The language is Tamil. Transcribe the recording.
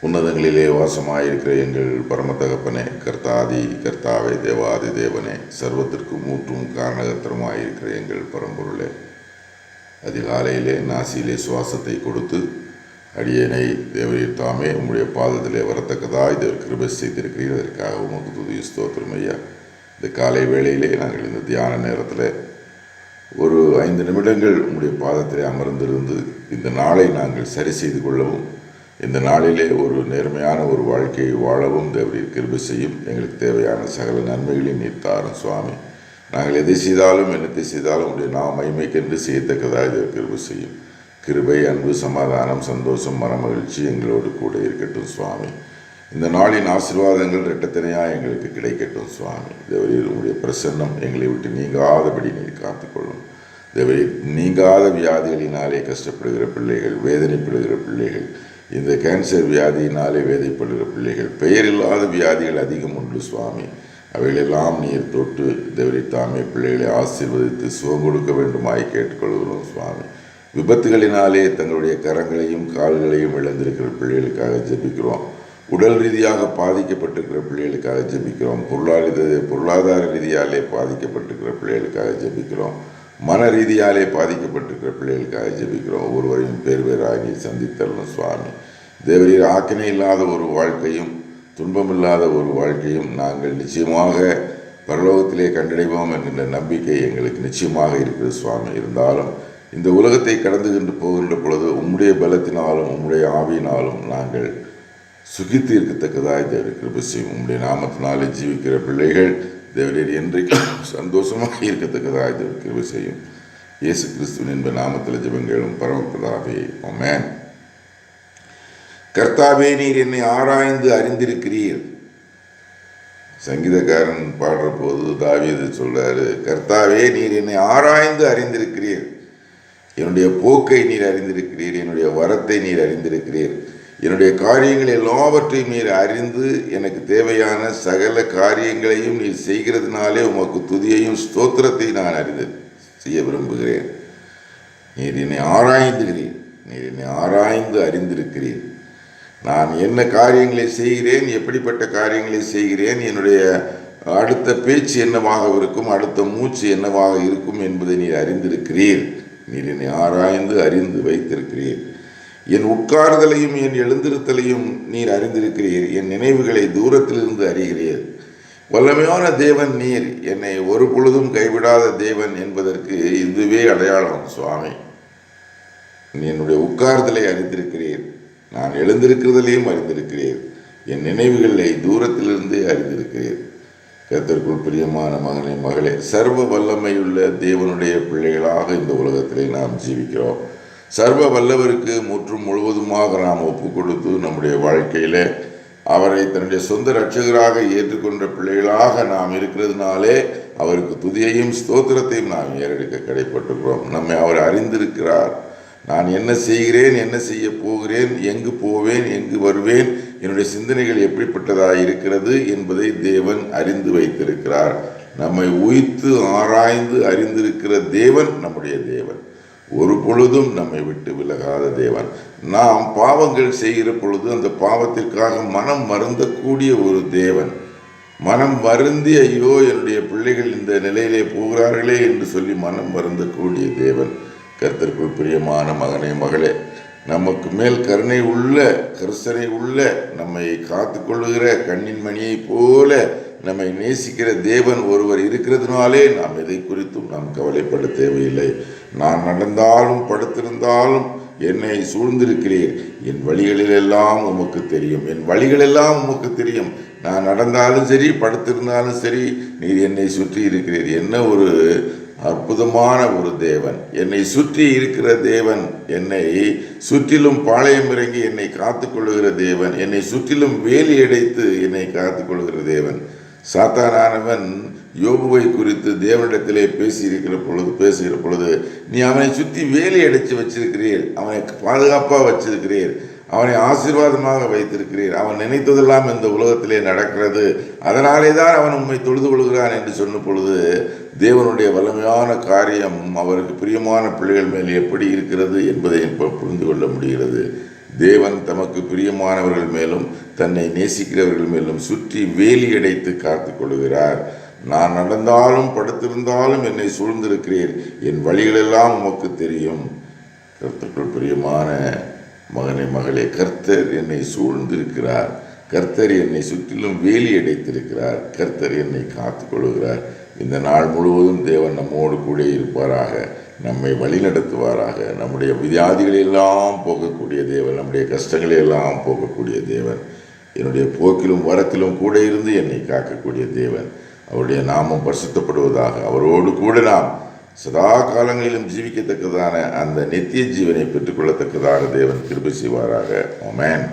உன்னதங்களிலே வாசமாயிருக்கிற எங்கள் பரம தகப்பனே, கர்த்தாதி கர்த்தாவே, தேவாதி தேவனே, சர்வத்திற்கும் ஊற்றும் காரணகத்திரமாயிருக்கிற எங்கள் பரம்பொருளே, அதிகாலையிலே நாசியிலே சுவாசத்தை கொடுத்து அடியேனை தேவரீர் தாமே உம்முடைய பாதத்திலே வரத்தக்கதாய் தேவர் கிருபை செய்திருக்கிறீர். அதற்காக உமக்கு துதி ஸ்தோத்திரம் ஐயா. இந்த காலை வேளையிலே நாங்கள் இந்த தியான நேரத்தில் ஒரு 5 நிமிடங்கள் உம்முடைய பாதத்திலே அமர்ந்திருந்து இந்த நாளை நாங்கள் சரி செய்து கொள்ளவும், இந்த நாளிலே ஒரு நேர்மையான ஒரு வாழ்க்கையை வாழவும் தேவரீர் கிருபை செய்யும். எங்களுக்கு தேவையான சகல நன்மைகளையும் நீர் தாரும் சுவாமி. நாங்கள் எதை செய்தாலும் என்னத்தை செய்தாலும் உடைய நாம் மகிமைக்கென்று செய்யத்தக்கதாக தேவர் கிருபை செய்யும். கிருபை, அன்பு, சமாதானம், சந்தோஷம், மனமகிழ்ச்சி எங்களோடு கூட இருக்கட்டும் சுவாமி. இந்த நாளின் ஆசீர்வாதங்கள் இரட்டத்தனையாக எங்களுக்கு கிடைக்கட்டும் சுவாமி. தேவரீர் உங்களுடைய பிரசன்னம் எங்களை விட்டு நீங்காதபடி நீர் காத்துக்கொள்ளும். தேவரீர் நீங்காத வியாதிகளினாலே கஷ்டப்படுகிற பிள்ளைகள், வேதனைப்படுகிற பிள்ளைகள், இந்த கேன்சர் வியாதியினாலே வேதைப்படுகிற பிள்ளைகள், பெயரில்லாத வியாதிகள் அதிகம் உண்டு சுவாமி. அவைகளெல்லாம் நீர் தொட்டு தேவரீர் தாமே பிள்ளைகளை ஆசீர்வதித்து சுகம் கொடுக்க வேண்டுமாய் கேட்டுக்கொள்கிறோம் சுவாமி. விபத்துகளினாலே தங்களுடைய கரங்களையும் கால்களையும் இழந்திருக்கிற பிள்ளைகளுக்காக ஜெபிக்கிறோம். உடல் ரீதியாக பாதிக்கப்பட்டிருக்கிற பிள்ளைகளுக்காக ஜெபிக்கிறோம். பொருளாதார ரீதியாலே பாதிக்கப்பட்டிருக்கிற பிள்ளைகளுக்காக ஜெபிக்கிறோம். மன ரீதியாலே பாதிக்கப்பட்டிருக்கிற பிள்ளைகளுக்காக ஜெபிக்கிறோம். ஒவ்வொருவரையும் பேர் பேராக நீர் சந்தித்தரணும் சுவாமி. தேவரீர் ஆக்கினை இல்லாத ஒரு வாழ்க்கையும் துன்பமில்லாத ஒரு வாழ்க்கையும் நாங்கள் நிச்சயமாக பரலோகத்திலே கண்டடைவோம் என்கின்ற நம்பிக்கை எங்களுக்கு நிச்சயமாக இருக்கிறது சுவாமி. இருந்தாலும் இந்த உலகத்தை கடந்து போகின்ற பொழுது உம்முடைய பலத்தினாலும் உம்முடைய ஆவியினாலும் நாங்கள் சுகித்து இருக்கத்தக்கதாய் தேவரீர் கிருபை செய்யும். உம்முடைய நாமத்தினாலே ஜீவிக்கிற பிள்ளைகள் தேவரீர் என்றைக்கும் சந்தோஷமாக இருக்கத்தக்கதாய் தேவரீர் கிருபை செய்யும். இயேசு கிறிஸ்துவின் என்ப நாமத்தில் ஜெபங்களும் பரமபிதாவே, ஆமென். கர்த்தாவே, நீர் என்னை ஆராய்ந்து அறிந்திருக்கிறீர். சங்கீதக்காரன் பாடுற போது தாவீது சொல்றாரு, கர்த்தாவே, நீர் என்னை ஆராய்ந்து அறிந்திருக்கிறீர். என்னுடைய போக்கை நீர் அறிந்திருக்கிறீர். என்னுடைய வரத்தை நீர் அறிந்திருக்கிறீர். என்னுடைய காரியங்கள் எல்லாவற்றையும் நீர் அறிந்து எனக்கு தேவையான சகல காரியங்களையும் நீர் செய்கிறதுனாலே உமக்கு துதியையும் ஸ்தோத்திரத்தை நான் அறிந்து செய்ய விரும்புகிறேன். நீர் என்னை ஆராய்ந்துகிறீர். நீர் என்னை ஆராய்ந்து அறிந்திருக்கிறீர். நான் என்ன காரியங்களை செய்கிறேன், எப்படிப்பட்ட காரியங்களை செய்கிறேன், என்னுடைய அடுத்த பேச்சு என்னவாக இருக்கும், அடுத்த மூச்சு என்னவாக இருக்கும் என்பதை நீர் அறிந்திருக்கிறீர். நீர் என்னை ஆராய்ந்து அறிந்து வைத்திருக்கிறீர். என் உட்கார்தலையும் என் எழுந்திருத்தலையும் நீர் அறிந்திருக்கிறீர். என் நினைவுகளை தூரத்திலிருந்து அறிகிறீர். வல்லமையான தேவன் நீர், என்னை ஒரு பொழுதும் கைவிடாத தேவன் என்பதற்கு இதுவே அடையாளம் சுவாமி. என்னுடைய உட்கார்தலை அறிந்திருக்கிறீர். நான் எழுந்திருக்கிறதிலையும் அறிந்திருக்கிறீர். என் நினைவுகளை தூரத்திலிருந்து அறிந்திருக்கிறீர். கர்த்தருக்குள் பிரியமான மகனே, மகளே, சர்வ வல்லமையுள்ள தேவனுடைய பிள்ளைகளாக இந்த உலகத்திலே நாம் ஜீவிக்கிறோம். சர்வ வல்லவருக்கு முற்றும் முழுவதுமாக நாம் ஒப்பு கொடுத்து நம்முடைய வாழ்க்கையில் அவரை தன்னுடைய சொந்த இரட்சகராக ஏற்றுக்கொண்ட பிள்ளைகளாக நாம் இருக்கிறதுனாலே அவருக்கு துதியையும் ஸ்தோத்திரத்தையும் நாம் ஏறெடுக்க கடைப்பட்டிருக்கிறோம். நம்மை அவர் அறிந்திருக்கிறார். நான் என்ன செய்கிறேன், என்ன செய்ய போகிறேன், எங்கு போவேன், எங்கு வருவேன், என்னுடைய சிந்தனைகள் எப்படிப்பட்டதாக இருக்கிறது என்பதை தேவன் அறிந்து வைத்திருக்கிறார். நம்மை உய்த்து ஆராய்ந்து அறிந்திருக்கிற தேவன் நம்முடைய தேவன். ஒரு பொழுதும் நம்மை விட்டு விலகாத தேவன். நாம் பாவங்கள் செய்கிற பொழுது அந்த பாவத்திற்காக மனம் வருந்தக்கூடிய ஒரு தேவன். மனம் வருந்தி, ஐயோ என்னுடைய பிள்ளைகள் இந்த நிலையிலே போகிறார்களே என்று சொல்லி மனம் வருந்தக்கூடிய தேவன். கர்த்தருக்குள் பிரியமான மகனே, மகளே, நமக்கு மேல் கருணை உள்ள, கரிசனை உள்ள, நம்மை காத்து கொள்ளுகிற கண்ணின் மணியை போல நம்மை நேசிக்கிற தேவன் ஒருவர் இருக்கிறதுனாலே நாம் எதை குறித்தும் நாம் கவலைப்பட தேவையில்லை. நான் நடந்தாலும் படுத்திருந்தாலும் என்னை சூழ்ந்திருக்கிறீர். என் வழிகளிலெல்லாம் உமக்கு தெரியும். என் வழிகளெல்லாம் உமக்கு தெரியும். நான் நடந்தாலும் சரி, படுத்திருந்தாலும் சரி, நீர் என்னை சுற்றி இருக்கிறீர். என்ன ஒரு அற்புதமான ஒரு தேவன்! என்னை சுற்றி இருக்கிற தேவன், என்னை சுற்றிலும் பாளையம் இறங்கி என்னை காத்துக்கொள்ளுகிற தேவன், என்னை சுற்றிலும் வேலி அடைத்து என்னை காத்துக்கொள்கிற தேவன். சாத்தானானவன் யோபுவை குறித்து தேவனிடத்திலே பேசுகிற பொழுது நீ அவனை சுற்றி வேலி அடைச்சு வச்சிருக்கிறீர், அவனை பாதுகாப்பாக வச்சிருக்கிறீர், அவனை ஆசீர்வாதமாக வைத்திருக்கிறீர், அவன் நினைத்ததெல்லாம் இந்த உலகத்திலே நடக்கிறது, அதனாலே தான் அவன் உண்மை தொழுது கொள்கிறான் என்று சொன்ன பொழுது தேவனுடைய வல்லமையான காரியம் அவருக்கு பிரியமான பிள்ளைகள் மேல் எப்படி இருக்கிறது என்பதை இப்போ புரிந்து கொள்ள முடிகிறது. தேவன் தமக்கு பிரியமானவர்கள் மேலும் தன்னை நேசிக்கிறவர்கள் மேலும் சுற்றி வேலி அடைத்து காத்து கொள்கிறார். நான் நடந்தாலும் படுத்திருந்தாலும் என்னை சூழ்ந்திருக்கிறீர், என் வழிகளெல்லாம் உமக்கு தெரியும். கர்த்தருக்குள் பிரியமான மகனே மகளே, கர்த்தர் என்னை சூழ்ந்திருக்கிறார், கர்த்தர் என்னை சுற்றிலும் வேலி அடைத்திருக்கிறார், கர்த்தர் என்னை காத்து கொள்கிறார். இந்த நாள் முழுவதும் தேவன் நம்மோடு கூட இருப்பாராக, நம்மை வழிநடத்துவாராக. நம்முடைய வியாதிகளெல்லாம் போகக்கூடிய தேவன், நம்முடைய கஷ்டங்களையெல்லாம் போகக்கூடிய தேவன், என்னுடைய போக்கிலும் வரத்திலும் கூட இருந்து என்னை காக்கக்கூடிய தேவன். அவருடைய நாமம் பரிசுத்தப்படுவதாக. அவரோடு கூட நாம் சதா காலங்களிலும் ஜீவிக்கத்தக்கதான அந்த நித்திய ஜீவனை பெற்றுக்கொள்ளத்தக்கதாக தேவன் கிருபை செய்வாராக. ஆமென்.